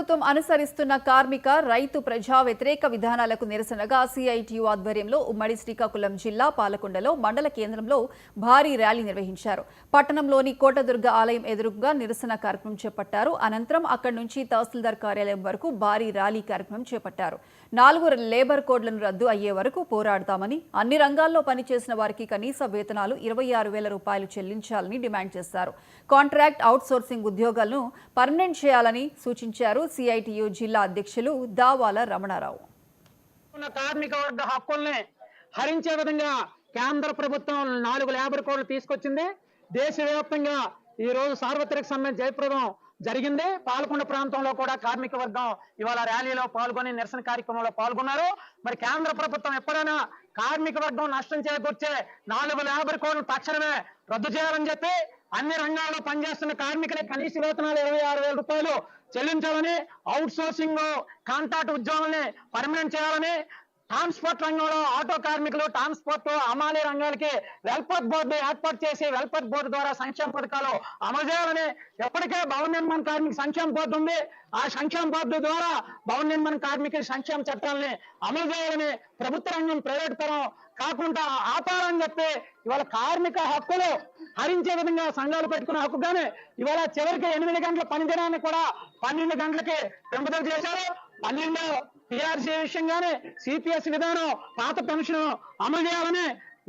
ప్రభుత్వం అనుసరిస్తున్న కార్మిక రైతు ప్రజా వ్యతిరేక విధానాలకు నిరసనగా సిఐటియు ఆధ్వర్యంలో ఉమ్మడి శ్రీకాకుళం జిల్లా పాలకొండలో మండల కేంద్రంలో భారీ ర్యాలీ నిర్వహించారు. పట్టణంలోని కోటదుర్గ ఆలయం ఎదురుగా నిరసన కార్యక్రమం చేపట్టారు. అనంతరం అక్కడి నుంచి తహసీల్దార్ కార్యాలయం వరకు భారీ ర్యాలీ కార్యక్రమం చేపట్టారు. 4 లేబర్ కోడ్లను రద్దు అయ్యే వరకు పోరాడతామని, అన్ని రంగాల్లో పనిచేసిన వారికి కనీస వేతనాలు 26,000 రూపాయలు చెల్లించాలని డిమాండ్ చేశారు. కాంట్రాక్ట్ అవుట్సోర్సింగ్ ఉద్యోగాలను పర్మనెంట్ చేయాలని సూచించారు. సిఐటియు జిల్లా అధ్యక్షులు దావాల రమణారావు. కార్మిక వర్గ హక్కుల్ని హరించే విధంగా కేంద్ర ప్రభుత్వం 4 లేబర్ కోడ్లు తీసుకొచ్చింది. దేశవ్యాప్తంగా ఈ రోజు సార్వత్రిక సమ్మె జయప్రదం జరిగింది. పాల్గొండ ప్రాంతంలో కూడా కార్మిక వర్గం ఇవాళ ర్యాలీలో పాల్గొని నిరసన కార్యక్రమంలో పాల్గొన్నారు. మరి కేంద్ర ప్రభుత్వం ఎప్పుడైనా కార్మిక వర్గం నష్టం చేకూర్చే 4 లేబర్ కోడ్లు తక్షణమే రద్దు చేయాలని చెప్పి, అన్ని రంగాల్లో పనిచేస్తున్న కార్మికులకు కనీస వేతనాలు 26,000 రూపాయలు చెల్లించాలని, అవుట్ సోర్సింగ్ కాంట్రాక్ట్ ఉద్యోగుల్ని పర్మనెంట్ చేయాలని, ట్రాన్స్పోర్ట్ రంగంలో ఆటో కార్మికులు, ట్రాన్స్పోర్ట్ అమాలీ రంగాలకి వెల్ఫేర్ బోర్డు ఏర్పాటు చేసి వెల్ఫేర్ బోర్డు ద్వారా సంక్షేమ పథకాలు అమలు చేయాలని, ఎప్పటికే భవన నిర్మాణ కార్మిక సంక్షేమ బోర్డు ఉంది, ఆ సంక్షేమ బోర్డు ద్వారా భవన నిర్మాణ కార్మికుల సంక్షేమ చట్టాలని అమలు చేయాలని, ప్రభుత్వ రంగం ప్రైవేట్ పరం కాకుండా ఆపాలని చెప్పి ఇవాళ కార్మిక హక్కులు హరించే విధంగా సంఘాలు పెట్టుకునే హక్కు కానీ ఇవాళ చివరికి 8 గంటల పనిదినాన్ని కూడా 12 గంటలకి పెంపుదల చేశారు. 12 టీఆర్సీ విషయంగానే సిపిఎస్ విధానం, పాత పెన్షన్ అమలు చేయాలని,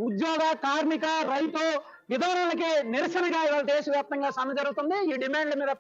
ఉద్యోగ కార్మిక రైతు విధానాలకి నిరసనగా ఇవాళ దేశవ్యాప్తంగా సమ్మె జరుగుతుంది. ఈ డిమాండ్ల మీద